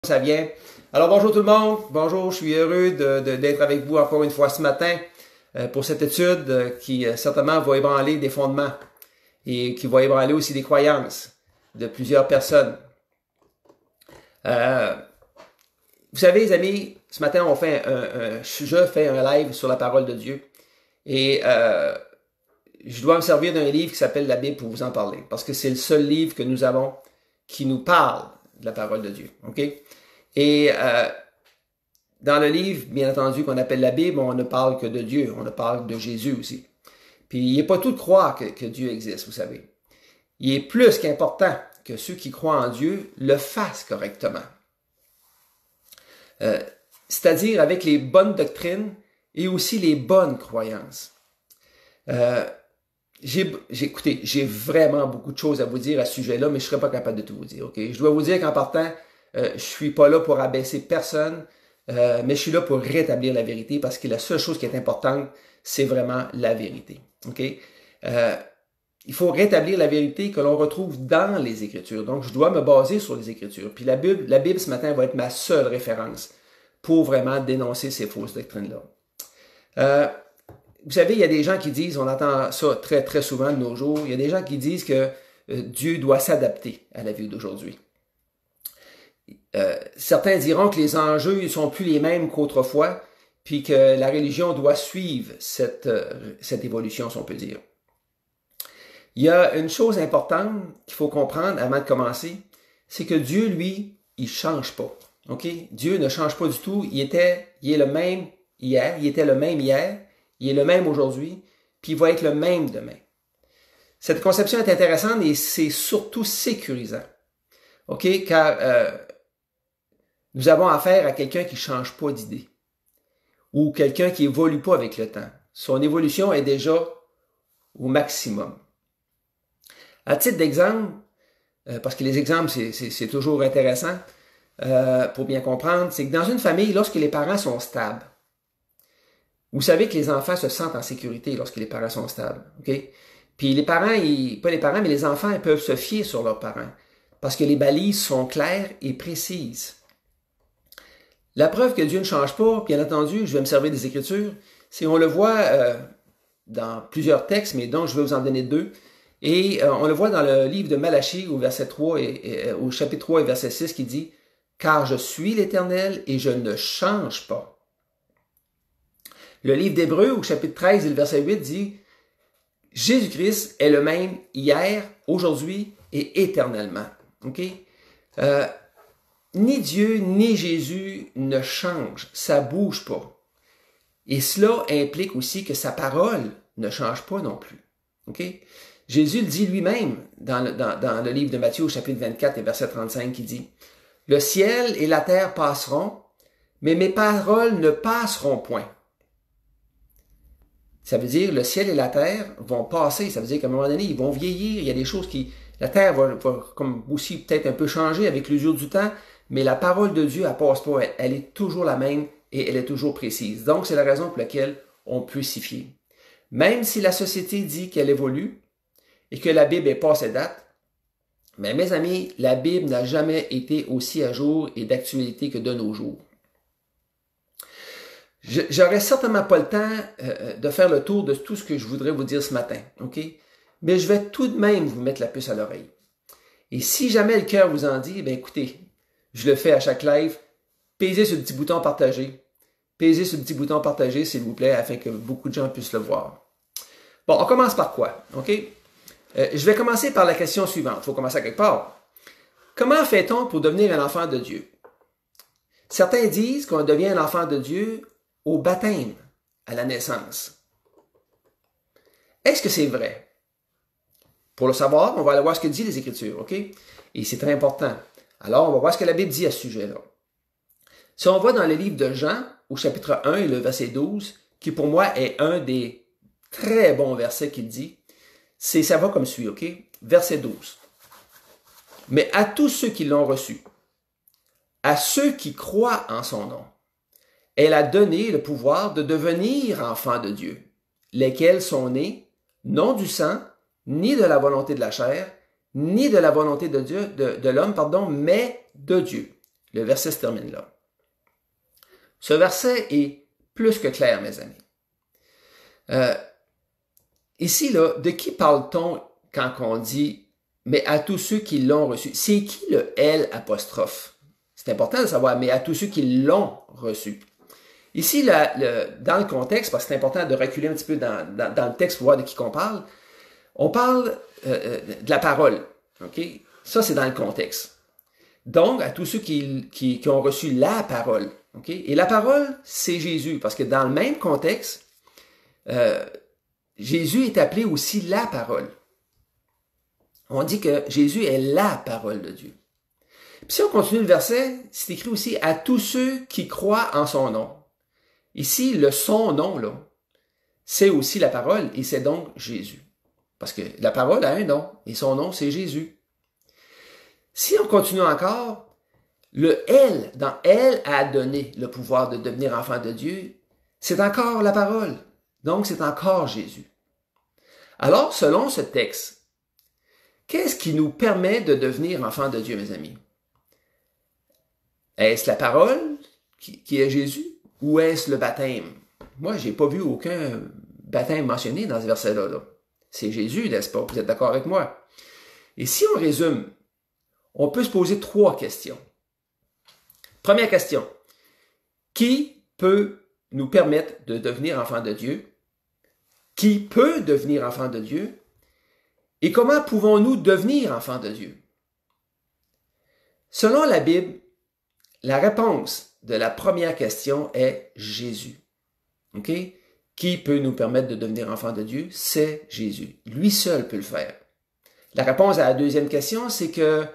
Ça vient. Alors bonjour tout le monde, bonjour, je suis heureux d'être avec vous encore une fois ce matin pour cette étude qui certainement va ébranler des fondements et qui va ébranler aussi des croyances de plusieurs personnes. Vous savez les amis, ce matin je fais un live sur la parole de Dieu et je dois me servir d'un livre qui s'appelle la Bible pour vous en parler parce que c'est le seul livre que nous avons qui nous parle de la parole de Dieu. OK? Et dans le livre, bien entendu, qu'on appelle la Bible, on ne parle que de Dieu, on ne parle de Jésus aussi. Puis il n'est pas tout de croire que Dieu existe, vous savez. Il est plus qu'important que ceux qui croient en Dieu le fassent correctement. C'est-à-dire avec les bonnes doctrines et aussi les bonnes croyances. Écoutez, j'ai vraiment beaucoup de choses à vous dire à ce sujet-là, mais je ne serai pas capable de tout vous dire. Okay? Je dois vous dire qu'en partant, je suis pas là pour abaisser personne, mais je suis là pour rétablir la vérité parce que la seule chose qui est importante, c'est vraiment la vérité. Okay? Il faut rétablir la vérité que l'on retrouve dans les Écritures. Donc, je dois me baser sur les Écritures. Puis la Bible ce matin va être ma seule référence pour vraiment dénoncer ces fausses doctrines-là. Vous savez, il y a des gens qui disent, on entend ça très, très souvent de nos jours, il y a des gens qui disent que Dieu doit s'adapter à la vie d'aujourd'hui. Certains diront que les enjeux ne sont plus les mêmes qu'autrefois, puis que la religion doit suivre cette évolution, si on peut dire. Il y a une chose importante qu'il faut comprendre avant de commencer, c'est que Dieu, lui, il ne change pas. Okay? Dieu ne change pas du tout. Il est le même hier, il était le même hier, il est le même aujourd'hui, puis il va être le même demain. Cette conception est intéressante et c'est surtout sécurisant. OK? Car nous avons affaire à quelqu'un qui ne change pas d'idée ou quelqu'un qui évolue pas avec le temps. Son évolution est déjà au maximum. À titre d'exemple, parce que les exemples, c'est toujours intéressant pour bien comprendre, c'est que dans une famille, lorsque les parents sont stables, vous savez que les enfants se sentent en sécurité lorsque les parents sont stables. Okay? Puis les parents, pas les parents, mais les enfants, ils peuvent se fier sur leurs parents parce que les balises sont claires et précises. La preuve que Dieu ne change pas, bien entendu, je vais me servir des Écritures, c'est on le voit dans plusieurs textes, mais dont je vais vous en donner deux. Et on le voit dans le livre de Malachie au verset 3 au chapitre 3 et verset 6 qui dit « Car je suis l'Éternel et je ne change pas. » Le livre d'Hébreux au chapitre 13 et le verset 8 dit « Jésus-Christ est le même hier, aujourd'hui et éternellement. » Okay? Ni Dieu ni Jésus ne changent, ça bouge pas. Et cela implique aussi que sa parole ne change pas non plus. Okay? Jésus le dit lui-même dans le livre de Matthieu au chapitre 24 et verset 35 qui dit « Le ciel et la terre passeront, mais mes paroles ne passeront point. » Ça veut dire le ciel et la terre vont passer, ça veut dire qu'à un moment donné, ils vont vieillir, il y a des choses qui... La terre va comme aussi peut-être un peu changer avec l'usure du temps, mais la parole de Dieu, elle passe pas, elle est toujours la même et elle est toujours précise. Donc, c'est la raison pour laquelle on peut s'y fier. Même si la société dit qu'elle évolue et que la Bible est passée date, mais mes amis, la Bible n'a jamais été aussi à jour et d'actualité que de nos jours. J'aurais certainement pas le temps de faire le tour de tout ce que je voudrais vous dire ce matin, ok? Mais je vais tout de même vous mettre la puce à l'oreille. Et si jamais le cœur vous en dit, ben écoutez, je le fais à chaque live, pesez sur le petit bouton partager. Pesez sur le petit bouton partager, s'il vous plaît, afin que beaucoup de gens puissent le voir. Bon, on commence par quoi, ok? Je vais commencer par la question suivante. Il faut commencer à quelque part. Comment fait-on pour devenir un enfant de Dieu? Certains disent qu'on devient un enfant de Dieu au baptême, à la naissance. Est-ce que c'est vrai? Pour le savoir, on va aller voir ce que dit les Écritures, ok? Et c'est très important. Alors, on va voir ce que la Bible dit à ce sujet-là. Si on va dans le livre de Jean, au chapitre 1 et le verset 12, qui pour moi est un des très bons versets qu'il dit, ça va comme suit, ok? Verset 12. « Mais à tous ceux qui l'ont reçu, à ceux qui croient en son nom, elle a donné le pouvoir de devenir enfants de Dieu, lesquels sont nés, non du sang, ni de la volonté de la chair, ni de la volonté de Dieu, de l'homme, mais de Dieu. Le verset se termine là. Ce verset est plus que clair, mes amis. Ici, là, de qui parle-t-on quand on dit « mais à tous ceux qui l'ont reçu ». C'est qui le « L » apostrophe? C'est important de savoir « mais à tous ceux qui l'ont reçu ». Ici, dans le contexte, parce que c'est important de reculer un petit peu dans le texte pour voir de qui qu'on parle, on parle de la parole. Okay? Ça, c'est dans le contexte. Donc, à tous ceux qui ont reçu la parole. Okay? Et la parole, c'est Jésus, parce que dans le même contexte, Jésus est appelé aussi la parole. On dit que Jésus est la parole de Dieu. Puis si on continue le verset, c'est écrit aussi à tous ceux qui croient en son nom. Ici, le son nom, là, c'est aussi la parole et c'est donc Jésus. Parce que la parole a un nom et son nom, c'est Jésus. Si on continue encore, le Elle, dans Elle a donné le pouvoir de devenir enfant de Dieu, c'est encore la parole. Donc, c'est encore Jésus. Alors, selon ce texte, qu'est-ce qui nous permet de devenir enfant de Dieu, mes amis? Est-ce la parole qui est Jésus ou est-ce le baptême? Moi, j'ai pas vu aucun baptême mentionné dans ce verset-là. Là. C'est Jésus, n'est-ce pas? Vous êtes d'accord avec moi? Et si on résume, on peut se poser 3 questions. Première question. Qui peut nous permettre de devenir enfant de Dieu? Qui peut devenir enfant de Dieu? Et comment pouvons-nous devenir enfant de Dieu? Selon la Bible, la réponse de la première question est Jésus. OK? Qui peut nous permettre de devenir enfant de Dieu? C'est Jésus. Lui seul peut le faire. La réponse à la deuxième question, c'est que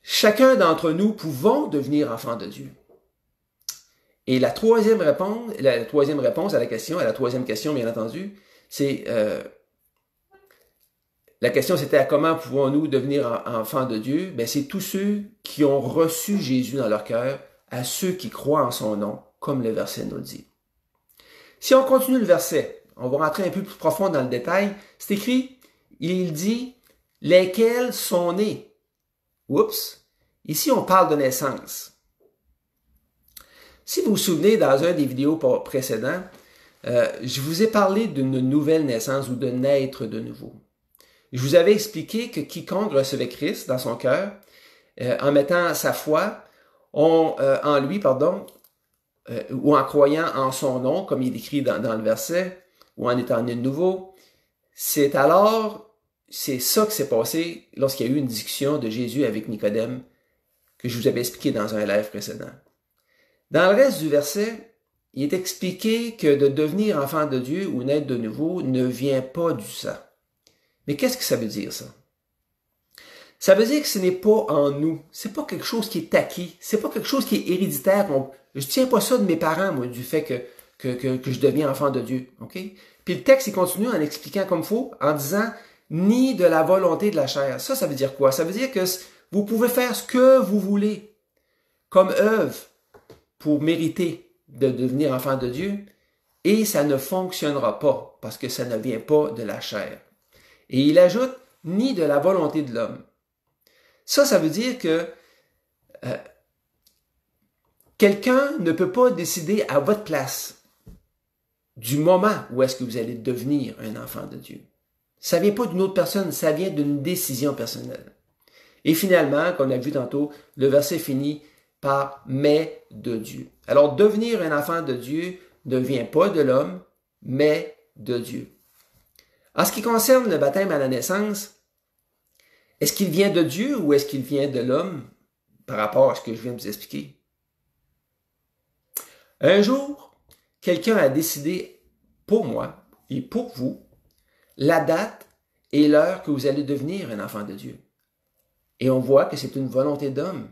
chacun d'entre nous pouvons devenir enfant de Dieu. Et la troisième réponse à la troisième question, bien entendu, c'est la question c'était comment pouvons-nous devenir enfants de Dieu? Ben, c'est tous ceux qui ont reçu Jésus dans leur cœur, à ceux qui croient en son nom, comme le verset nous le dit. Si on continue le verset, on va rentrer un peu plus profond dans le détail. C'est écrit, il dit, lesquels sont nés. Oups! Ici, on parle de naissance. Si vous vous souvenez, dans un des vidéos précédents, je vous ai parlé d'une nouvelle naissance ou de naître de nouveau. Je vous avais expliqué que quiconque recevait Christ dans son cœur, en mettant sa foi en lui, ou en croyant en son nom, comme il est écrit dans le verset, ou en étant né de nouveau, c'est ça qui s'est passé lorsqu'il y a eu une discussion de Jésus avec Nicodème, que je vous avais expliqué dans un live précédent. Dans le reste du verset, il est expliqué que de devenir enfant de Dieu ou naître de nouveau ne vient pas du sang. Mais qu'est-ce que ça veut dire, ça? Ça veut dire que ce n'est pas en nous. C'est pas quelque chose qui est acquis. C'est pas quelque chose qui est héréditaire. Je tiens pas ça de mes parents, moi, du fait que je deviens enfant de Dieu. OK? Puis le texte, il continue en expliquant comme il faut, en disant « ni de la volonté de la chair ». Ça veut dire quoi? Ça veut dire que vous pouvez faire ce que vous voulez comme œuvre pour mériter de devenir enfant de Dieu, et ça ne fonctionnera pas, parce que ça ne vient pas de la chair. Et il ajoute « ni de la volonté de l'homme ». Ça veut dire que quelqu'un ne peut pas décider à votre place du moment où est-ce que vous allez devenir un enfant de Dieu. Ça ne vient pas d'une autre personne, ça vient d'une décision personnelle. Et finalement, comme on a vu tantôt, le verset finit par « mais de Dieu ». Alors, devenir un enfant de Dieu ne vient pas de l'homme, mais de Dieu. En ce qui concerne le baptême à la naissance, est-ce qu'il vient de Dieu ou est-ce qu'il vient de l'homme par rapport à ce que je viens de vous expliquer? Un jour, quelqu'un a décidé pour moi et pour vous la date et l'heure que vous allez devenir un enfant de Dieu. Et on voit que c'est une volonté d'homme.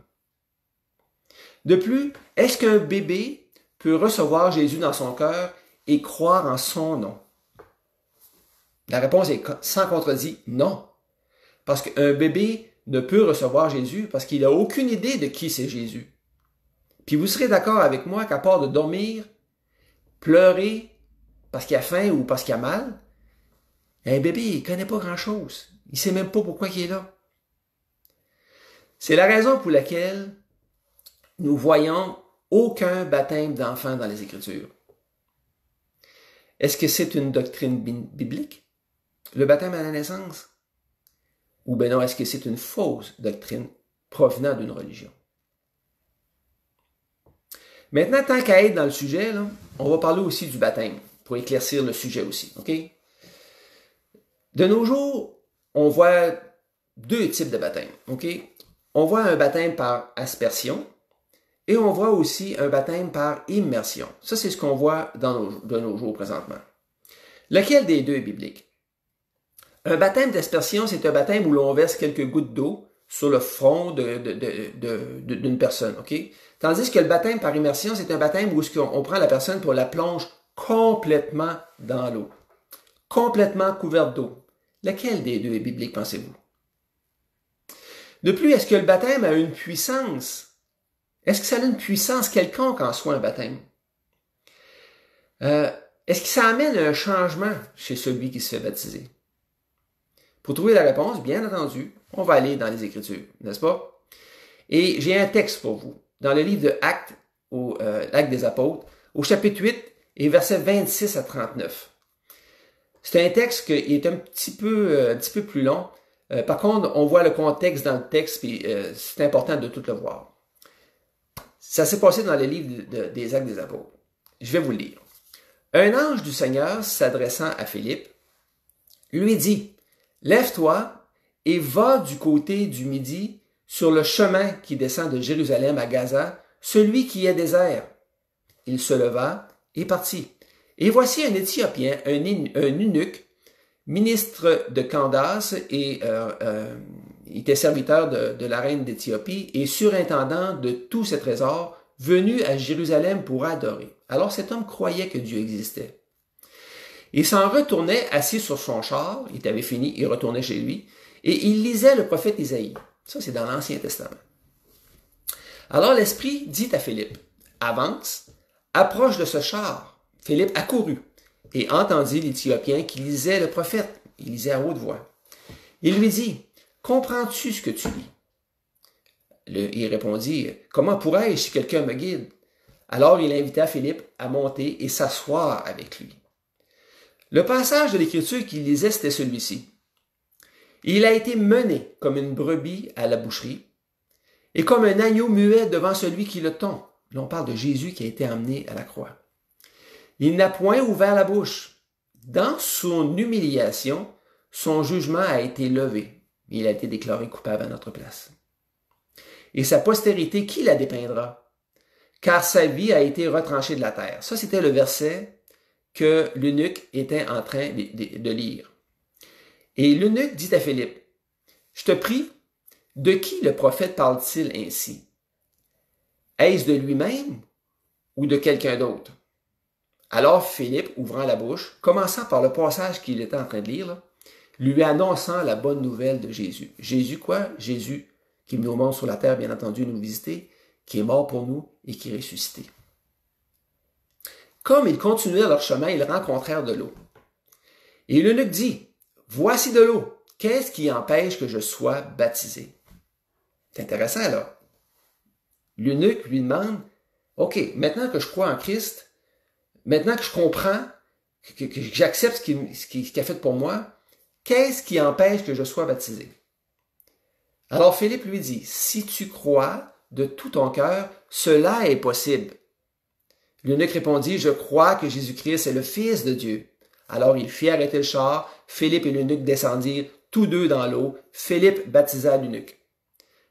De plus, est-ce qu'un bébé peut recevoir Jésus dans son cœur et croire en son nom? La réponse est sans contredit non. Parce qu'un bébé ne peut recevoir Jésus parce qu'il n'a aucune idée de qui c'est Jésus. Puis vous serez d'accord avec moi qu'à part de dormir, pleurer parce qu'il a faim ou parce qu'il a mal, un bébé, il ne connaît pas grand-chose. Il ne sait même pas pourquoi il est là. C'est la raison pour laquelle nous voyons aucun baptême d'enfant dans les Écritures. Est-ce que c'est une doctrine biblique, le baptême à la naissance? Ou bien non, est-ce que c'est une fausse doctrine provenant d'une religion? Maintenant, tant qu'à être dans le sujet, là, on va parler aussi du baptême, pour éclaircir le sujet aussi. OK? De nos jours, on voit deux types de baptême. OK? On voit un baptême par aspersion et on voit aussi un baptême par immersion. Ça, c'est ce qu'on voit de nos jours présentement. Lequel des deux est biblique? Un baptême d'aspersion, c'est un baptême où l'on verse quelques gouttes d'eau sur le front d'une personne. OK? Tandis que le baptême par immersion, c'est un baptême où on prend la personne pour la plonge complètement dans l'eau. Complètement couverte d'eau. Lequel des deux est biblique, pensez-vous? De plus, est-ce que le baptême a une puissance? Est-ce que ça a une puissance quelconque en soi, un baptême? Est-ce que ça amène un changement chez celui qui se fait baptiser? Pour trouver la réponse, bien entendu, on va aller dans les Écritures, n'est-ce pas? Et j'ai un texte pour vous. Dans le livre de Actes, Actes des Apôtres, au chapitre 8 et versets 26 à 39. C'est un texte qui est un petit peu plus long. Par contre, on voit le contexte dans le texte, puis c'est important de tout le voir. Ça s'est passé dans le livre des Actes des Apôtres. Je vais vous le lire. Un ange du Seigneur, s'adressant à Philippe, lui dit, « Lève-toi et va du côté du midi sur le chemin qui descend de Jérusalem à Gaza, celui qui est désert. » Il se leva et partit. Et voici un Éthiopien, un eunuque, ministre de Candace et il était serviteur de la reine d'Éthiopie et surintendant de tous ses trésors, venu à Jérusalem pour adorer. Alors cet homme croyait que Dieu existait. Il s'en retournait assis sur son char, il avait fini, il retournait chez lui, et il lisait le prophète Isaïe. Ça, c'est dans l'Ancien Testament. Alors l'Esprit dit à Philippe, « Avance, approche de ce char. » Philippe accourut et entendit l'Éthiopien qui lisait le prophète. Il lisait à haute voix. Il lui dit, « Comprends-tu ce que tu lis? » Il répondit, « Comment pourrais-je si quelqu'un me guide? » Alors il invita Philippe à monter et s'asseoir avec lui. Le passage de l'Écriture qu'il lisait, c'était celui-ci. « Il a été mené comme une brebis à la boucherie, et comme un agneau muet devant celui qui le tond. » Là, on parle de Jésus qui a été emmené à la croix. Il n'a point ouvert la bouche. Dans son humiliation, son jugement a été levé. Il a été déclaré coupable à notre place. Et sa postérité, qui la dépeindra? Car sa vie a été retranchée de la terre. Ça, c'était le verset que l'eunuque était en train de lire. Et l'eunuque dit à Philippe, « Je te prie, de qui le prophète parle-t-il ainsi? Est-ce de lui-même ou de quelqu'un d'autre? » Alors Philippe, ouvrant la bouche, commençant par le passage qu'il était en train de lire, là, lui annonçant la bonne nouvelle de Jésus. Jésus quoi? Jésus qui est venu au monde sur la terre, bien entendu, nous visiter, qui est mort pour nous et qui est ressuscité. Comme ils continuèrent leur chemin, ils rencontrèrent de l'eau. Et l'eunuque dit, « Voici de l'eau. Qu'est-ce qui empêche que je sois baptisé? » C'est intéressant, là. L'eunuque lui demande, « OK, maintenant que je crois en Christ, maintenant que je comprends, que j'accepte ce qu'il a fait pour moi, qu'est-ce qui empêche que je sois baptisé? » Alors Philippe lui dit, « Si tu crois de tout ton cœur, cela est possible. » L'eunuque répondit, « Je crois que Jésus-Christ est le Fils de Dieu. » Alors il fit arrêter le char, Philippe et l'eunuque descendirent, tous deux dans l'eau. Philippe baptisa l'eunuque.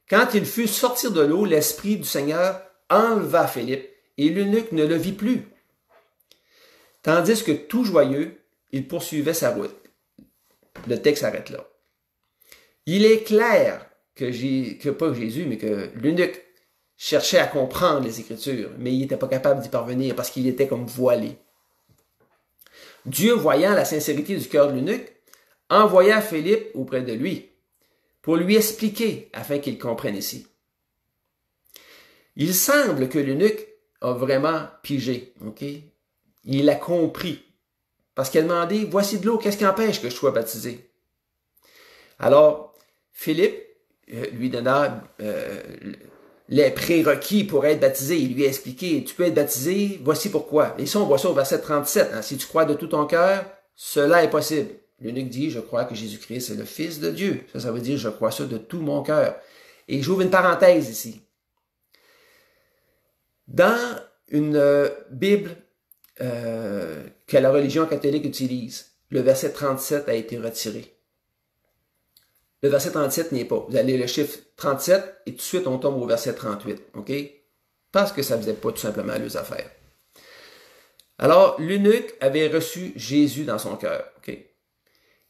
Quand il fut sorti de l'eau, l'Esprit du Seigneur enleva Philippe, et l'eunuque ne le vit plus. Tandis que tout joyeux, il poursuivait sa route. Le texte s'arrête là. Il est clair pas Jésus, mais que l'eunuque cherchait à comprendre les Écritures, mais il n'était pas capable d'y parvenir parce qu'il était comme voilé. Dieu, voyant la sincérité du cœur de l'eunuque, envoya Philippe auprès de lui pour lui expliquer afin qu'il comprenne ici. Il semble que l'eunuque a vraiment pigé, ok? Il a compris parce qu'il a demandé, voici de l'eau, qu'est-ce qui empêche que je sois baptisé? Alors, Philippe lui donna les prérequis pour être baptisé. Il lui a expliqué, tu peux être baptisé, voici pourquoi. Et ça, on voit ça au verset 37. Hein, si tu crois de tout ton cœur, cela est possible. L'eunuque dit, je crois que Jésus-Christ est le Fils de Dieu. Ça veut dire, je crois ça de tout mon cœur. Et j'ouvre une parenthèse ici. Dans une Bible que la religion catholique utilise, le verset 37 a été retiré. Le verset 37 n'y est pas. Vous allez le chiffre 37 et tout de suite on tombe au verset 38. OK? Parce que ça ne faisait pas tout simplement leurs affaires. Alors, l'eunuque avait reçu Jésus dans son cœur. OK?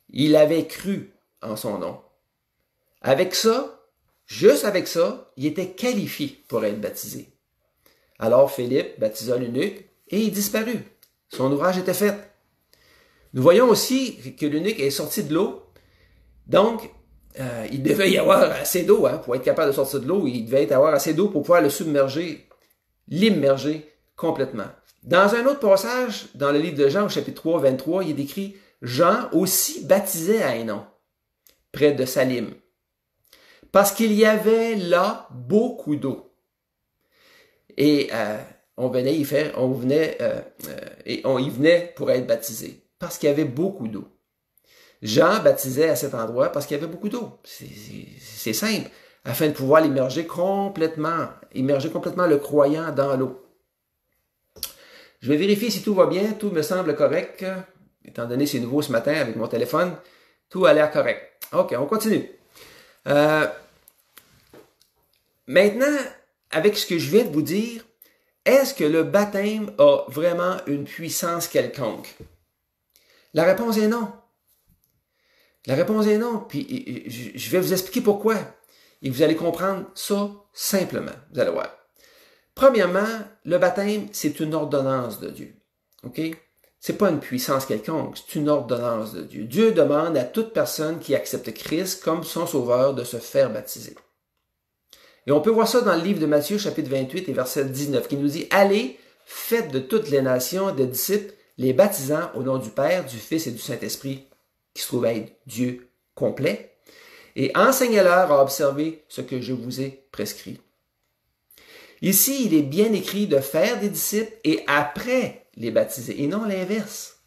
Il avait cru en son nom. Avec ça, juste avec ça, il était qualifié pour être baptisé. Alors Philippe baptisa l'eunuque et il disparut. Son ouvrage était fait. Nous voyons aussi que l'eunuque est sorti de l'eau. Donc, il devait y avoir assez d'eau pour être capable de sortir de l'eau. Il devait y avoir assez d'eau pour pouvoir le submerger, l'immerger complètement. Dans un autre passage, dans le livre de Jean, au chapitre 3, 23, il est décrit « Jean aussi baptisait à Hénon, près de Salim, parce qu'il y avait là beaucoup d'eau. » Et on y venait pour être baptisé, parce qu'il y avait beaucoup d'eau. Jean baptisait à cet endroit parce qu'il y avait beaucoup d'eau. C'est simple, afin de pouvoir immerger complètement le croyant dans l'eau. Je vais vérifier si tout va bien, tout me semble correct, étant donné que c'est nouveau ce matin avec mon téléphone, tout a l'air correct. OK, on continue. Maintenant, avec ce que je viens de vous dire, est-ce que le baptême a vraiment une puissance quelconque? La réponse est non. La réponse est non. Puis je vais vous expliquer pourquoi. Et vous allez comprendre ça simplement. Vous allez voir. Premièrement, le baptême, c'est une ordonnance de Dieu. OK? C'est pas une puissance quelconque, c'est une ordonnance de Dieu. Dieu demande à toute personne qui accepte Christ comme son sauveur de se faire baptiser. Et on peut voir ça dans le livre de Matthieu, chapitre 28 et verset 19, qui nous dit « Allez, faites de toutes les nations des disciples, les baptisant au nom du Père, du Fils et du Saint-Esprit, qui se trouve être Dieu complet, et enseignez-leur à observer ce que je vous ai prescrit. » Ici, il est bien écrit de faire des disciples et après les baptiser, et non l'inverse.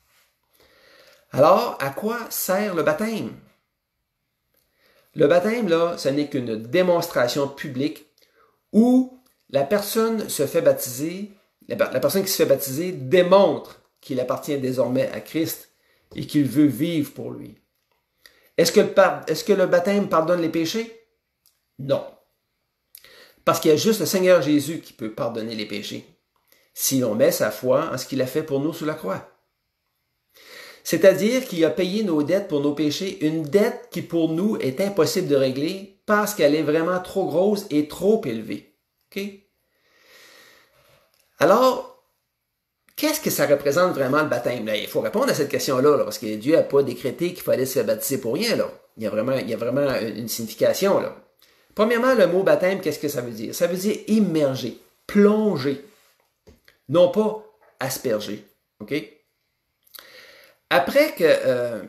Alors, à quoi sert le baptême? Le baptême, là, ce n'est qu'une démonstration publique où la personne se fait baptiser, la personne qui se fait baptiser démontre qu'il appartient désormais à Christ et qu'il veut vivre pour lui. Est-ce que le baptême pardonne les péchés? Non. Parce qu'il y a juste le Seigneur Jésus qui peut pardonner les péchés, si l'on met sa foi en ce qu'il a fait pour nous sous la croix. C'est-à-dire qu'il a payé nos dettes pour nos péchés, une dette qui pour nous est impossible de régler parce qu'elle est vraiment trop grosse et trop élevée. Okay? Alors, qu'est-ce que ça représente vraiment le baptême? Là, il faut répondre à cette question-là, parce que Dieu n'a pas décrété qu'il fallait se baptiser pour rien. Là. Il y a vraiment une signification. Là. Premièrement, le mot baptême, qu'est-ce que ça veut dire? Ça veut dire immerger, plonger, non pas asperger. OK? Après que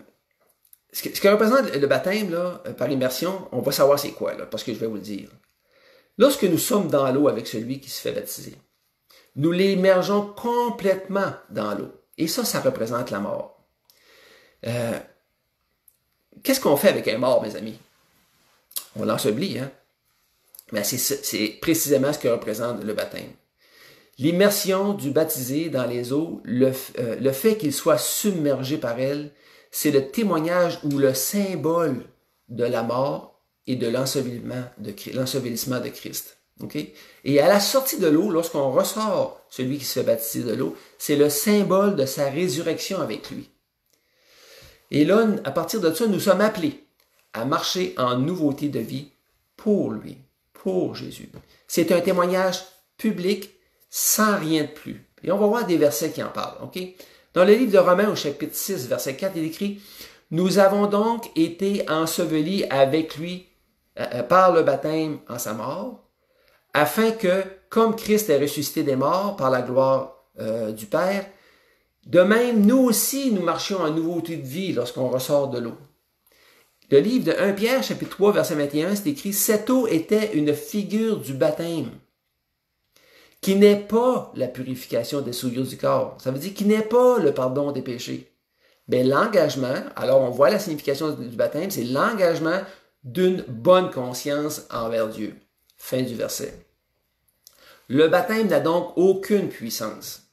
ce que représente le baptême là, par immersion, on va savoir c'est quoi, là, parce que je vais vous le dire. Lorsque nous sommes dans l'eau avec celui qui se fait baptiser, nous l'immergeons complètement dans l'eau. Et ça représente la mort. Qu'est-ce qu'on fait avec un mort, mes amis? On l'ensevelit, hein? Mais c'est précisément ce que représente le baptême. L'immersion du baptisé dans les eaux, le fait qu'il soit submergé par elle, c'est le témoignage ou le symbole de la mort et de l'ensevelissement de Christ. Okay? Et à la sortie de l'eau, lorsqu'on ressort celui qui se fait baptiser de l'eau, c'est le symbole de sa résurrection avec lui. Et là, à partir de ça, nous sommes appelés à marcher en nouveauté de vie pour lui, pour Jésus. C'est un témoignage public sans rien de plus. Et on va voir des versets qui en parlent. Okay? Dans le livre de Romains au chapitre 6, verset 4, il est écrit « Nous avons donc été ensevelis avec lui par le baptême en sa mort, afin que, comme Christ est ressuscité des morts par la gloire du Père, de même, nous aussi, nous marchions en nouveauté de vie lorsqu'on ressort de l'eau. » Le livre de 1 Pierre, chapitre 3, verset 21, c'est écrit « Cette eau était une figure du baptême, qui n'est pas la purification des souillures du corps. » Ça veut dire qui n'est pas le pardon des péchés. Mais l'engagement, alors on voit la signification du baptême, c'est l'engagement d'une bonne conscience envers Dieu. Fin du verset. Le baptême n'a donc aucune puissance.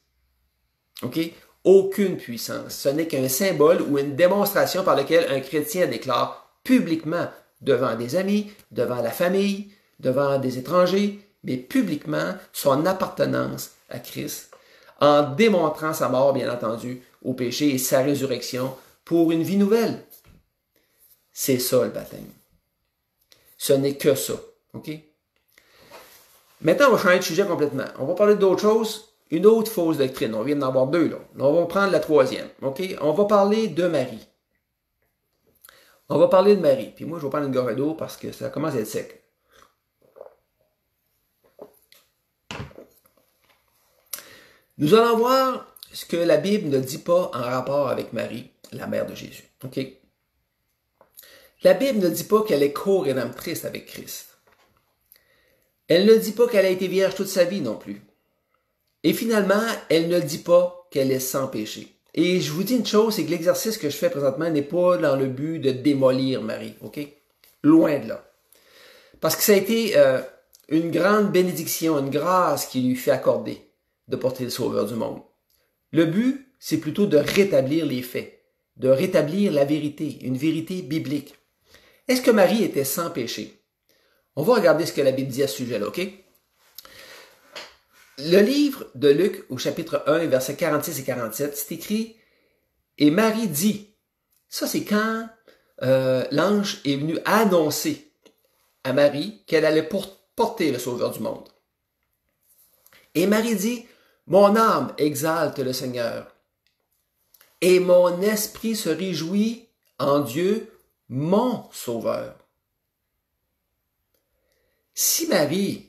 OK? Aucune puissance. Ce n'est qu'un symbole ou une démonstration par laquelle un chrétien déclare publiquement, devant des amis, devant la famille, devant des étrangers, mais publiquement son appartenance à Christ, en démontrant sa mort, bien entendu, au péché et sa résurrection pour une vie nouvelle. C'est ça le baptême. Ce n'est que ça. OK? Maintenant, on va changer de sujet complètement. On va parler d'autre chose, une autre fausse doctrine. On vient d'en avoir deux, là. On va prendre la troisième. OK? On va parler de Marie. On va parler de Marie. Puis moi, je vais prendre une gorgée d'eau parce que ça commence à être sec. Nous allons voir ce que la Bible ne dit pas en rapport avec Marie, la mère de Jésus. OK? La Bible ne dit pas qu'elle est co-rédemptrice avec Christ. Elle ne dit pas qu'elle a été vierge toute sa vie non plus. Et finalement, elle ne dit pas qu'elle est sans péché. Et je vous dis une chose, c'est que l'exercice que je fais présentement n'est pas dans le but de démolir Marie, OK? Loin de là. Parce que ça a été une grande bénédiction, une grâce qui lui fait accorder de porter le Sauveur du monde. Le but, c'est plutôt de rétablir les faits, de rétablir la vérité, une vérité biblique. Est-ce que Marie était sans péché? On va regarder ce que la Bible dit à ce sujet-là, OK? Le livre de Luc, au chapitre 1, versets 46 et 47, c'est écrit « Et Marie dit », ça c'est quand l'ange est venu annoncer à Marie qu'elle allait porter le Sauveur du monde. Et Marie dit « Mon âme exalte le Seigneur, et mon esprit se réjouit en Dieu, mon Sauveur. » Si Marie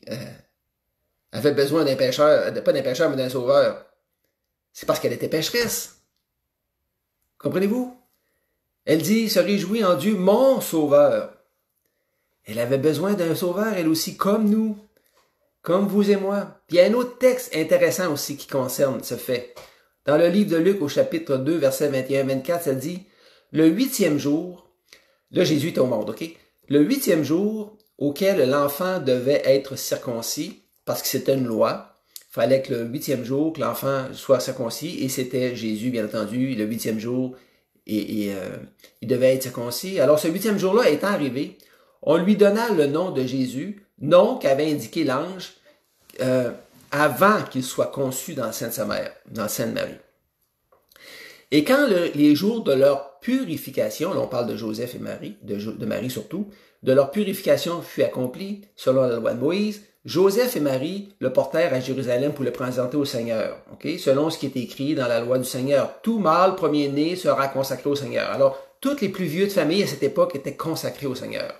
avait besoin d'un pécheur, pas d'un pécheur, mais d'un sauveur, c'est parce qu'elle était pécheresse. Comprenez-vous? Elle dit, se réjouit en Dieu, mon sauveur. Elle avait besoin d'un sauveur, elle aussi, comme nous, comme vous et moi. Puis il y a un autre texte intéressant aussi qui concerne ce fait. Dans le livre de Luc, au chapitre 2, versets 21-24, ça dit, le 8e jour, là Jésus est au monde, OK? Le 8e jour auquel l'enfant devait être circoncis, parce que c'était une loi. Il fallait que le 8e jour, que l'enfant soit circoncis, et c'était Jésus, bien entendu, le 8e jour, il devait être circoncis. Alors ce 8e jour-là étant arrivé, on lui donna le nom de Jésus, nom qu'avait indiqué l'ange avant qu'il soit conçu dans le sein de sa mère, dans le sein de Marie. Et quand les jours de leur purification, là on parle de Joseph et Marie, de Marie surtout, de leur purification fut accomplie selon la loi de Moïse, Joseph et Marie le portèrent à Jérusalem pour le présenter au Seigneur, okay? Selon ce qui est écrit dans la loi du Seigneur. Tout mâle premier-né sera consacré au Seigneur. Alors, tous les plus vieux de famille à cette époque étaient consacrés au Seigneur.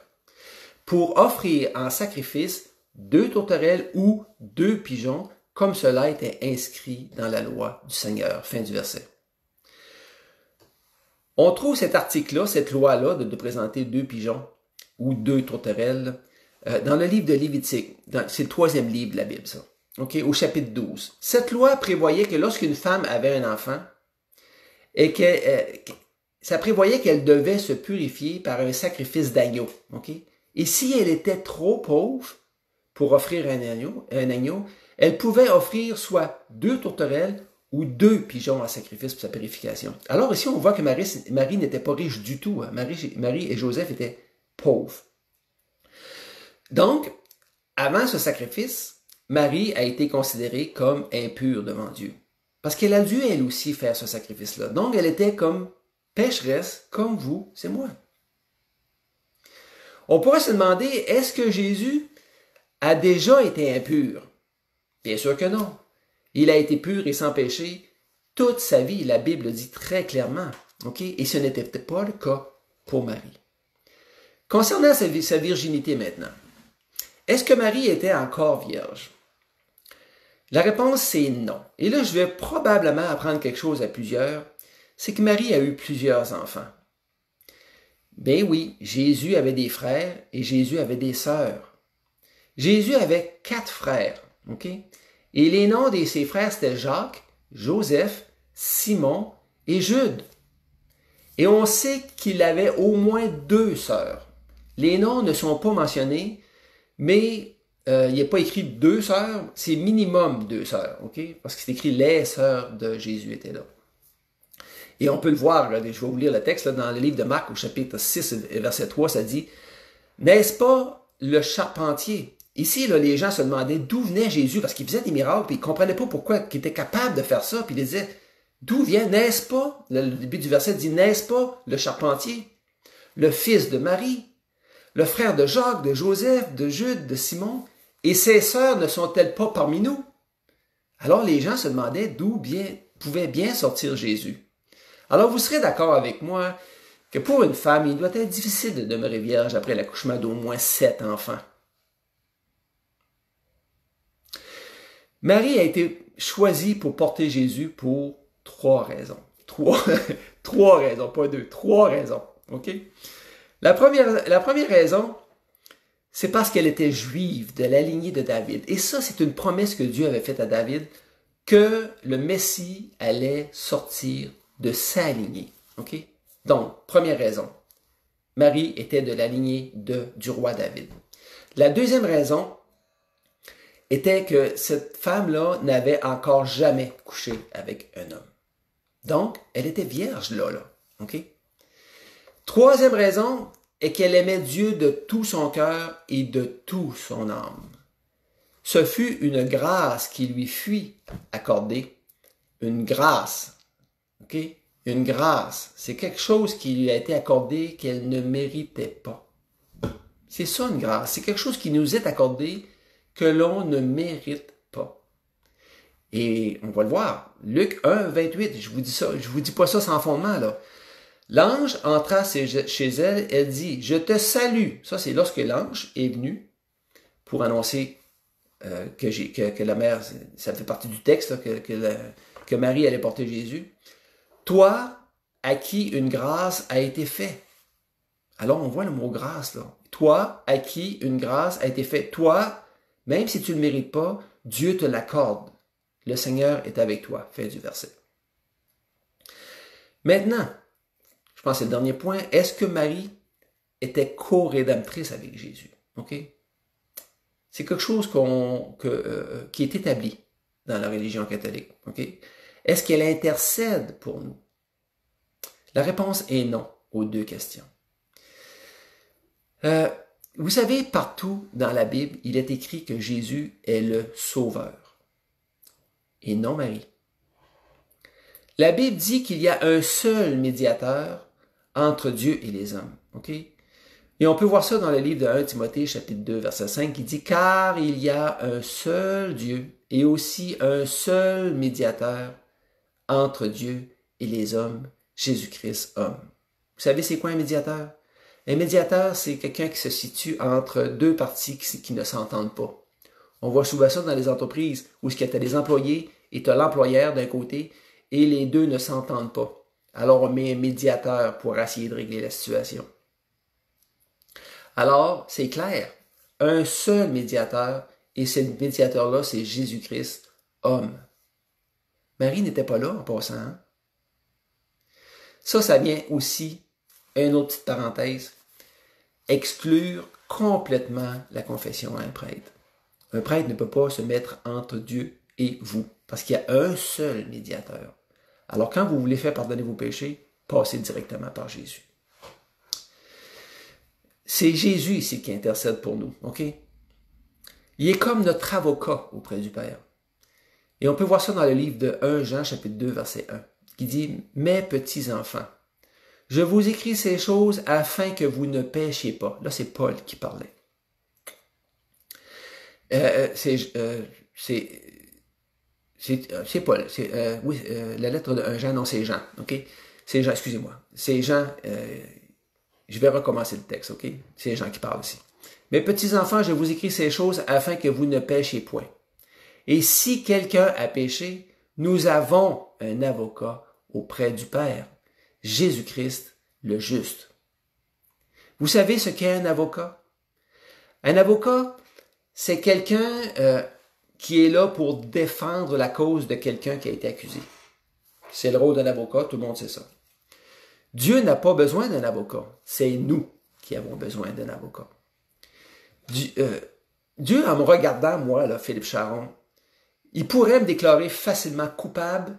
Pour offrir en sacrifice 2 tourterelles ou 2 pigeons, comme cela était inscrit dans la loi du Seigneur. Fin du verset. On trouve cet article-là, cette loi-là, de présenter 2 pigeons ou 2 tourterelles, dans le livre de Lévitique, c'est le 3e livre de la Bible, ça, okay, au chapitre 12. Cette loi prévoyait que lorsqu'une femme avait un enfant, et ça prévoyait qu'elle devait se purifier par un sacrifice d'agneau. Okay? Et si elle était trop pauvre pour offrir un agneau, elle pouvait offrir soit 2 tourterelles ou 2 pigeons en sacrifice pour sa purification. Alors ici, on voit que Marie n'était pas riche du tout. Hein. Marie et Joseph étaient pauvres. Donc, avant ce sacrifice, Marie a été considérée comme impure devant Dieu. Parce qu'elle a dû, elle aussi, faire ce sacrifice-là. Donc, elle était comme pécheresse, comme vous, c'est moi. On pourrait se demander, est-ce que Jésus a déjà été impur? Bien sûr que non. Il a été pur et sans péché toute sa vie. La Bible dit très clairement. Okay? Et ce n'était pas le cas pour Marie. Concernant sa virginité maintenant, est-ce que Marie était encore vierge? La réponse, c'est non. Et là, je vais probablement apprendre quelque chose à plusieurs. C'est que Marie a eu plusieurs enfants. Ben oui, Jésus avait des frères et Jésus avait des sœurs. Jésus avait 4 frères, ok? Et les noms de ses frères, c'était Jacques, Joseph, Simon et Jude. Et on sait qu'il avait au moins 2 sœurs. Les noms ne sont pas mentionnés, mais il n'est pas écrit 2 sœurs, c'est minimum 2 sœurs, ok? Parce que c'est écrit les sœurs de Jésus étaient là. Et on peut le voir, là, je vais vous lire le texte là, dans le livre de Marc au chapitre 6 et verset 3, ça dit « N'est-ce pas le charpentier ?» Ici, là, les gens se demandaient d'où venait Jésus, parce qu'il faisait des miracles, puis ils ne comprenaient pas pourquoi il était capable de faire ça, puis ils disaient « D'où vient, n'est-ce pas ?» Le début du verset dit « N'est-ce pas le charpentier, le fils de Marie, le frère de Jacques, de Joseph, de Jude, de Simon, et ses sœurs ne sont-elles pas parmi nous? » Alors les gens se demandaient d'où pouvait bien sortir Jésus. Alors vous serez d'accord avec moi que pour une femme, il doit être difficile de demeurer vierge après l'accouchement d'au moins 7 enfants. Marie a été choisie pour porter Jésus pour 3 raisons. 3 raisons, pas 2, 3 raisons. OK? La première raison, c'est parce qu'elle était juive de la lignée de David. Et ça, c'est une promesse que Dieu avait faite à David, que le Messie allait sortir de sa lignée. OK? Donc, première raison, Marie était de la lignée du roi David. La deuxième raison était que cette femme-là n'avait encore jamais couché avec un homme. Donc, elle était vierge là. OK? Troisième raison est qu'elle aimait Dieu de tout son cœur et de tout son âme. Ce fut une grâce qui lui fut accordée. Une grâce. OK? Une grâce. C'est quelque chose qui lui a été accordé qu'elle ne méritait pas. C'est ça une grâce. C'est quelque chose qui nous est accordé que l'on ne mérite pas. Et on va le voir. Luc 1, 28, je vous dis ça, je vous dis pas ça sans fondement, là. L'ange entra chez elle, elle dit, « Je te salue. » Ça, c'est lorsque l'ange est venu pour annoncer que la mère, ça fait partie du texte, là, que Marie allait porter Jésus. « Toi, à qui une grâce a été faite. » Alors, on voit le mot grâce, là. Toi, à qui une grâce a été faite. Toi, même si tu ne le mérites pas, Dieu te l'accorde. Le Seigneur est avec toi. Fin du verset. Maintenant, je pense que c'est le dernier point. Est-ce que Marie était co-rédemptrice avec Jésus? OK? C'est quelque chose qui est établi dans la religion catholique. OK? Est-ce qu'elle intercède pour nous? La réponse est non aux 2 questions. Vous savez, partout dans la Bible, il est écrit que Jésus est le Sauveur. Et non Marie. La Bible dit qu'il y a un seul médiateur entre Dieu et les hommes. OK? Et on peut voir ça dans le livre de 1 Timothée, chapitre 2, verset 5, qui dit « Car il y a un seul Dieu et aussi un seul médiateur entre Dieu et les hommes, Jésus-Christ, homme. » Vous savez, c'est quoi un médiateur? Un médiateur, c'est quelqu'un qui se situe entre 2 parties qui ne s'entendent pas. On voit souvent ça dans les entreprises où tu as des employés et tu as l'employeur d'un côté et les 2 ne s'entendent pas. Alors, on met un médiateur pour essayer de régler la situation. Alors, c'est clair, un seul médiateur, et ce médiateur-là, c'est Jésus-Christ, homme. Marie n'était pas là en passant. Hein? Ça vient aussi, une autre petite parenthèse, exclure complètement la confession à un prêtre. Un prêtre ne peut pas se mettre entre Dieu et vous, parce qu'il y a un seul médiateur. Alors, quand vous voulez faire pardonner vos péchés, passez directement par Jésus. C'est Jésus ici qui intercède pour nous, OK? Il est comme notre avocat auprès du Père. Et on peut voir ça dans le livre de 1 Jean, chapitre 2, verset 1, qui dit « Mes petits enfants, je vous écris ces choses afin que vous ne péchiez pas. » Là, c'est Paul qui parlait. C'est Paul. La lettre de 1 Jean, non, c'est Jean. OK? C'est Jean, excusez-moi. C'est Jean. Je vais recommencer le texte, OK? C'est Jean qui parle ici. Mes petits enfants, je vous écris ces choses afin que vous ne péchiez point. Et si quelqu'un a péché, nous avons un avocat auprès du Père, Jésus-Christ le juste. Vous savez ce qu'est un avocat? Un avocat, c'est quelqu'un qui est là pour défendre la cause de quelqu'un qui a été accusé. C'est le rôle d'un avocat, tout le monde sait ça. Dieu n'a pas besoin d'un avocat, c'est nous qui avons besoin d'un avocat. Dieu, en me regardant, moi, là, Philippe Charon, il pourrait me déclarer facilement coupable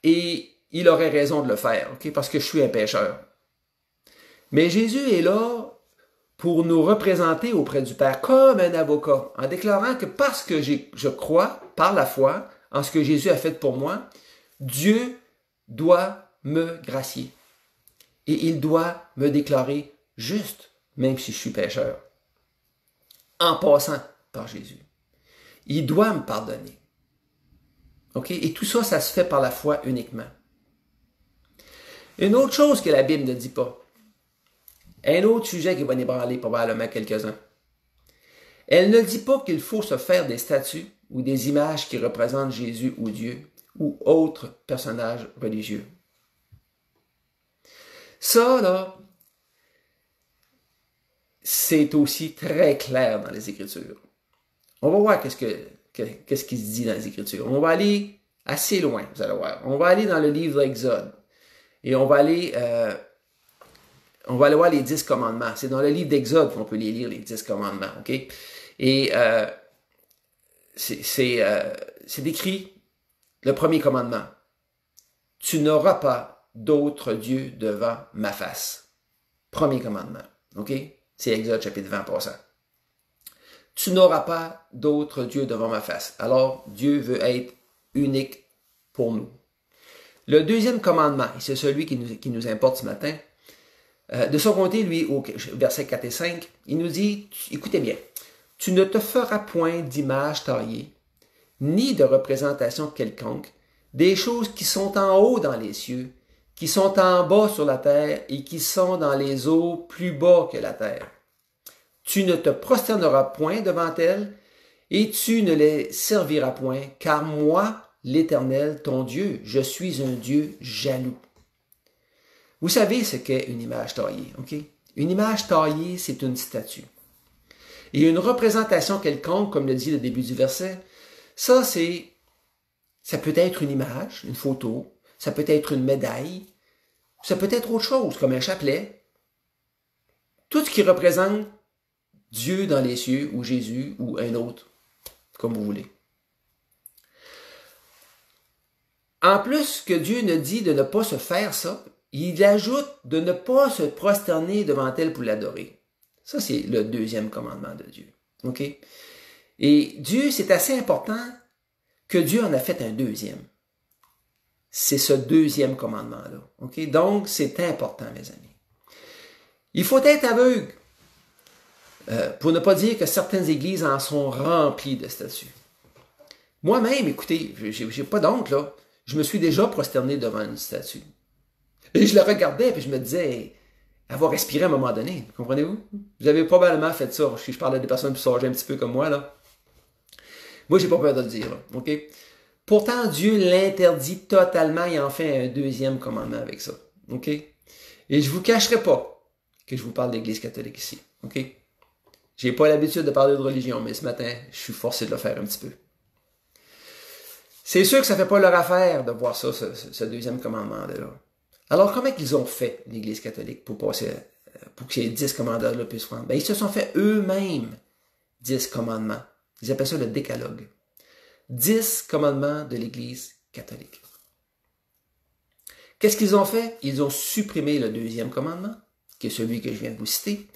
et il aurait raison de le faire, okay? Parce que je suis un pécheur. Mais Jésus est là pour nous représenter auprès du Père comme un avocat, en déclarant que parce que je crois, par la foi, en ce que Jésus a fait pour moi, Dieu doit me gracier. Et il doit me déclarer juste, même si je suis pécheur, en passant par Jésus. Il doit me pardonner. OK? Et tout ça, ça se fait par la foi uniquement. Une autre chose que la Bible ne dit pas, un autre sujet qui va ébranler probablement quelques-uns. Elle ne dit pas qu'il faut se faire des statues ou des images qui représentent Jésus ou Dieu ou autres personnages religieux. Ça, là, c'est aussi très clair dans les Écritures. On va voir qu'est-ce qui se dit dans les Écritures. On va aller assez loin, vous allez voir. On va aller dans le livre d'Exode et on va aller voir les 10 commandements. C'est dans le livre d'Exode qu'on peut les lire, les 10 commandements, ok? Et c'est décrit le premier commandement. Tu n'auras pas d'autre Dieu devant ma face. Premier commandement, ok? C'est Exode chapitre 20 passant. Tu n'auras pas d'autre Dieu devant ma face. Alors, Dieu veut être unique pour nous. Le deuxième commandement, et c'est celui qui nous importe ce matin, de son côté, lui, au verset 4 et 5, il nous dit, écoutez bien, tu ne te feras point d'image taillée, ni de représentation quelconque, des choses qui sont en haut dans les cieux, qui sont en bas sur la terre et qui sont dans les eaux plus bas que la terre. Tu ne te prosterneras point devant elles, et tu ne les serviras point, car moi, l'Éternel, ton Dieu, je suis un Dieu jaloux. Vous savez ce qu'est une image taillée, ok? Une image taillée, c'est une statue. Et une représentation quelconque, comme le dit le début du verset, ça peut être une image, une photo, ça peut être une médaille, ça peut être autre chose, comme un chapelet. Tout ce qui représente Dieu dans les cieux, ou Jésus, ou un autre, comme vous voulez. En plus que Dieu ne dit de ne pas se faire ça, il ajoute de ne pas se prosterner devant elle pour l'adorer. Ça, c'est le deuxième commandement de Dieu. OK? Et Dieu, c'est assez important que Dieu en a fait un deuxième. C'est ce deuxième commandement-là. OK? Donc, c'est important, mes amis. Il faut être aveugle. Pour ne pas dire que certaines églises en sont remplies de statues. Moi-même, écoutez, j'ai pas d'honte, là. Je me suis déjà prosterné devant une statue. Et je la regardais, puis je me disais, hey, elle va respirer à un moment donné. Comprenez-vous? Vous avez probablement fait ça. Si je parle à des personnes plus âgées un petit peu comme moi, là. Moi, j'ai pas peur de le dire, là. OK? Pourtant, Dieu l'interdit totalement et en fait un deuxième commandement avec ça. OK? Et je vous cacherai pas que je vous parle de l'Église catholique ici. OK? J'ai pas l'habitude de parler de religion, mais ce matin, je suis forcé de le faire un petit peu. C'est sûr que ça fait pas leur affaire de voir ça, ce deuxième commandement-là. Alors, comment ils ont fait, l'Église catholique, pour que ces 10 commandements-là puissent prendre? Ben, ils se sont fait eux-mêmes 10 commandements. Ils appellent ça le décalogue. 10 commandements de l'Église catholique. Qu'est-ce qu'ils ont fait? Ils ont supprimé le deuxième commandement, qui est celui que je viens de vous citer.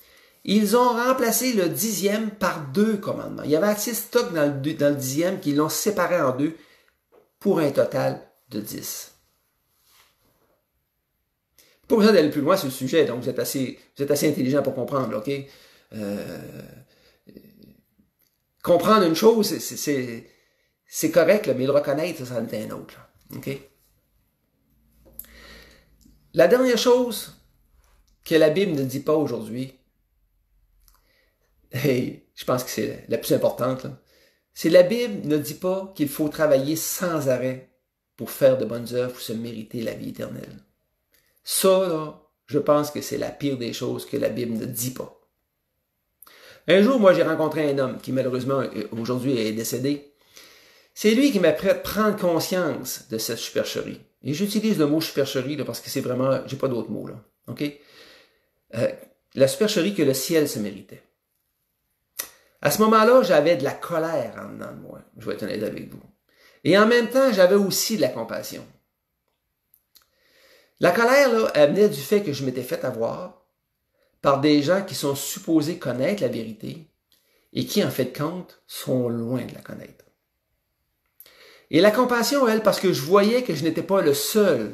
Ils ont remplacé le 10e par 2 commandements. Il y avait assez de stock dans le 10e qu'ils l'ont séparé en 2 pour un total de 10. Pas besoin d'aller plus loin sur le sujet, donc vous êtes assez intelligent pour comprendre, OK? Comprendre une chose, c'est correct, là, mais le reconnaître, ça en est un autre. Là, OK? La dernière chose que la Bible ne dit pas aujourd'hui, et je pense que c'est la plus importante, c'est la Bible ne dit pas qu'il faut travailler sans arrêt pour faire de bonnes œuvres, pour se mériter la vie éternelle. Ça, là, je pense que c'est la pire des choses que la Bible ne dit pas. Un jour, moi, j'ai rencontré un homme qui, malheureusement, aujourd'hui est décédé. C'est lui qui m'a fait prendre conscience de cette supercherie. Et j'utilise le mot supercherie là, parce que c'est vraiment, j'ai pas d'autre mot là. OK? La supercherie que le ciel se méritait. À ce moment-là, j'avais de la colère en dedans de moi. Je vais être honnête avec vous. Et en même temps, j'avais aussi de la compassion. La colère, là, elle venait du fait que je m'étais fait avoir par des gens qui sont supposés connaître la vérité et qui, en fait de compte, sont loin de la connaître. Et la compassion, elle, parce que je voyais que je n'étais pas le seul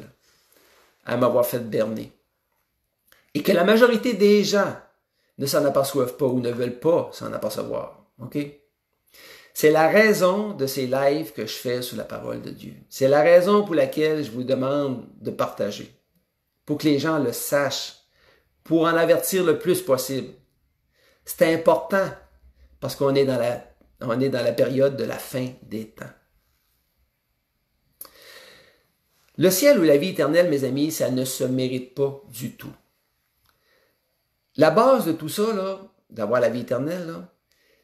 à m'avoir fait berner. Et que la majorité des gens ne s'en aperçoivent pas ou ne veulent pas s'en apercevoir. OK? C'est la raison de ces lives que je fais sur la parole de Dieu. C'est la raison pour laquelle je vous demande de partager. Pour que les gens le sachent. Pour en avertir le plus possible. C'est important parce qu'on est dans la période de la fin des temps. Le ciel ou la vie éternelle, mes amis, ça ne se mérite pas du tout. La base de tout ça, là, d'avoir la vie éternelle, là,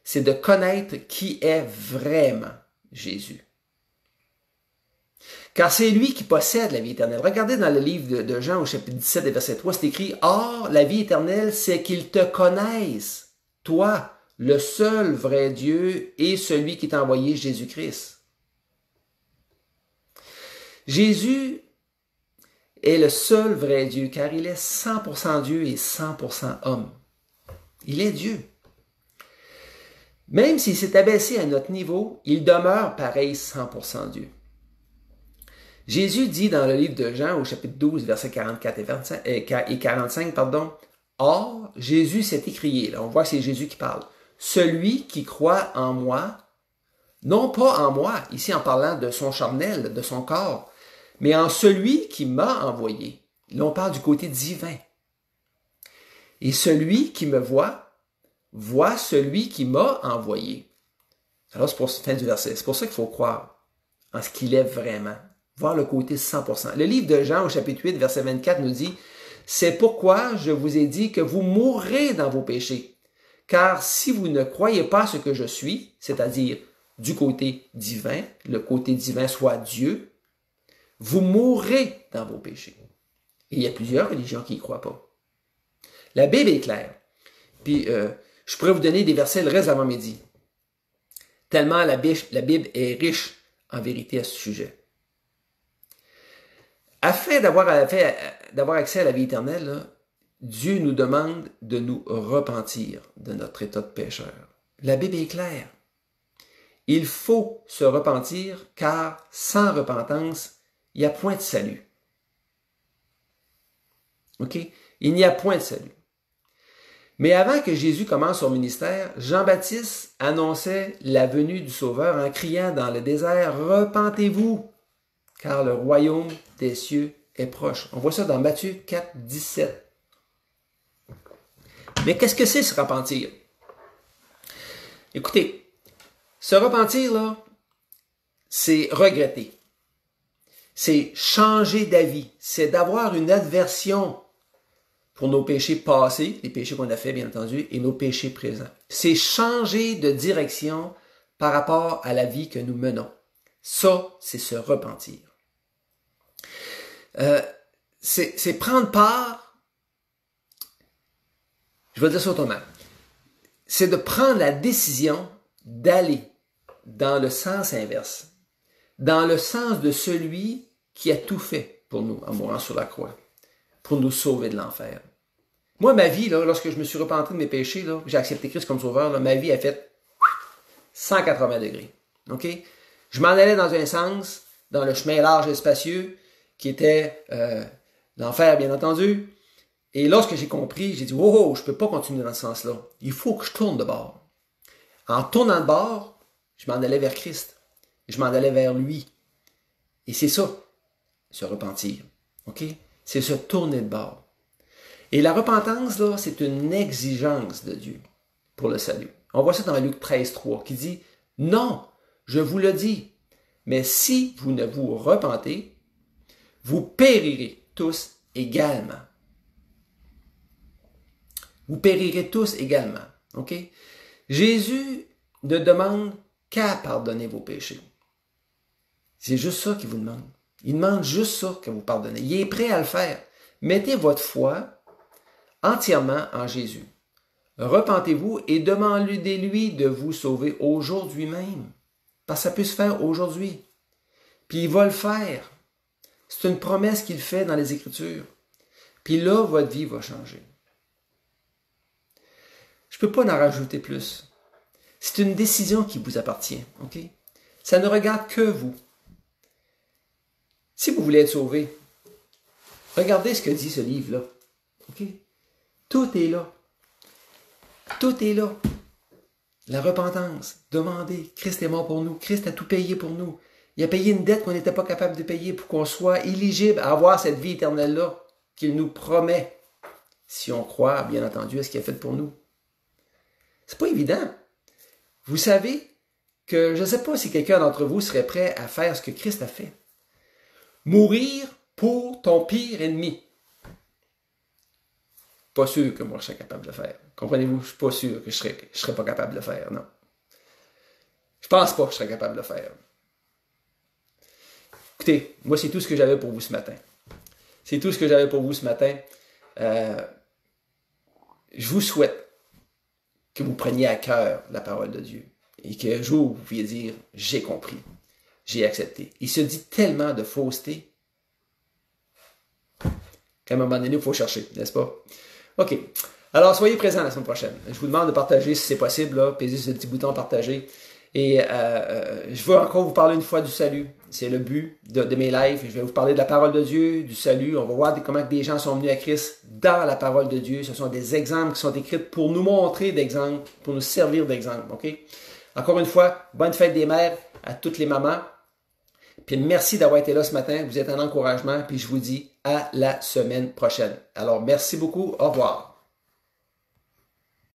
c'est de connaître qui est vraiment Jésus. Car c'est lui qui possède la vie éternelle. Regardez dans le livre de Jean au chapitre 17 et verset 3, c'est écrit « Or, la vie éternelle, c'est qu'ils te connaissent, toi, le seul vrai Dieu et celui qui t'a envoyé Jésus-Christ. » Jésus est le seul vrai Dieu, car il est 100% Dieu et 100% homme. Il est Dieu. Même s'il s'est abaissé à notre niveau, il demeure pareil 100% Dieu. Jésus dit dans le livre de Jean, au chapitre 12, versets 44 et 45, « Or, Jésus s'est écrié, là, on voit que c'est Jésus qui parle, « Celui qui croit en moi, non pas en moi, ici en parlant de son charnel, de son corps, mais en celui qui m'a envoyé. » Là, on parle du côté divin. « Et celui qui me voit, voit celui qui m'a envoyé. » Alors, c'est pour la fin du verset. C'est pour ça qu'il faut croire en ce qu'il est vraiment. Voir le côté 100%. Le livre de Jean, au chapitre 8, verset 24, nous dit « C'est pourquoi je vous ai dit que vous mourrez dans vos péchés. Car si vous ne croyez pas ce que je suis, c'est-à-dire du côté divin, le côté divin soit Dieu, vous mourrez dans vos péchés. » Et il y a plusieurs religions qui n'y croient pas. La Bible est claire. Puis, je pourrais vous donner des versets le reste avant midi. Tellement la Bible est riche en vérité à ce sujet. Afin d'avoir accès à la vie éternelle, là, Dieu nous demande de nous repentir de notre état de pécheur. La Bible est claire. Il faut se repentir car sans repentance, il n'y a point de salut. OK? Il n'y a point de salut. Mais avant que Jésus commence son ministère, Jean-Baptiste annonçait la venue du Sauveur en criant dans le désert « Repentez-vous, car le royaume des cieux est proche. » On voit ça dans Matthieu 4, 17. Mais qu'est-ce que c'est se repentir? Écoutez, se repentir, là, c'est regretter. C'est changer d'avis. C'est d'avoir une aversion pour nos péchés passés, les péchés qu'on a faits, bien entendu, et nos péchés présents. C'est changer de direction par rapport à la vie que nous menons. Ça, c'est se repentir. C'est prendre part, je vais dire ça autrement, c'est de prendre la décision d'aller dans le sens inverse, dans le sens de celui qui a tout fait pour nous en mourant sur la croix, pour nous sauver de l'enfer. Moi, ma vie, là, lorsque je me suis repenti de mes péchés, là, j'ai accepté Christ comme sauveur, là, ma vie a fait 180 degrés. OK? Je m'en allais dans un sens, dans le chemin large et spacieux, qui était l'enfer, bien entendu. Et lorsque j'ai compris, j'ai dit, wow, je ne peux pas continuer dans ce sens-là. Il faut que je tourne de bord. En tournant de bord, je m'en allais vers Christ. Je m'en allais vers lui. Et c'est ça, se repentir. OK? C'est se tourner de bord. Et la repentance, là, c'est une exigence de Dieu pour le salut. On voit ça dans Luc 13, 3, qui dit, « Non, je vous le dis, mais si vous ne vous repentez, vous périrez tous également. » Vous périrez tous également. OK? Jésus ne demande qu'à pardonner vos péchés. C'est juste ça qu'il vous demande. Il demande juste ça que vous pardonnez. Il est prêt à le faire. Mettez votre foi entièrement en Jésus. Repentez-vous et demandez-lui de vous sauver aujourd'hui même. Parce que ça peut se faire aujourd'hui. Puis il va le faire. C'est une promesse qu'il fait dans les Écritures. Puis là, votre vie va changer. Je ne peux pas en rajouter plus. C'est une décision qui vous appartient. OK? Ça ne regarde que vous. Si vous voulez être sauvé, regardez ce que dit ce livre-là. OK? Tout est là. Tout est là. La repentance. Demandez. Christ est mort pour nous. Christ a tout payé pour nous. Il a payé une dette qu'on n'était pas capable de payer pour qu'on soit éligible à avoir cette vie éternelle-là qu'il nous promet. Si on croit, bien entendu, à ce qu'il a fait pour nous. C'est pas évident. Vous savez que je ne sais pas si quelqu'un d'entre vous serait prêt à faire ce que Christ a fait. Mourir pour ton pire ennemi. Pas sûr que moi je serais capable de le faire. Comprenez-vous? Je ne suis pas sûr que je serais pas capable de le faire, non. Je pense pas que je serais capable de le faire. Écoutez, moi c'est tout ce que j'avais pour vous ce matin. C'est tout ce que j'avais pour vous ce matin. Je vous souhaite que vous preniez à cœur la parole de Dieu et qu'un jour vous puissiez dire « j'ai compris, j'ai accepté ». Il se dit tellement de fausseté qu'à un moment donné, il faut chercher, n'est-ce pas? OK. Alors, soyez présents la semaine prochaine. Je vous demande de partager si c'est possible, là, pesez sur le petit bouton « Partager ». Et je veux encore vous parler une fois du salut. C'est le but de mes lives. Je vais vous parler de la parole de Dieu, du salut. On va voir comment des gens sont venus à Christ dans la parole de Dieu. Ce sont des exemples qui sont écrits pour nous montrer d'exemples, pour nous servir d'exemples. Okay? Encore une fois, bonne fête des mères à toutes les mamans. Puis merci d'avoir été là ce matin. Vous êtes un encouragement. Puis je vous dis à la semaine prochaine. Alors, merci beaucoup. Au revoir.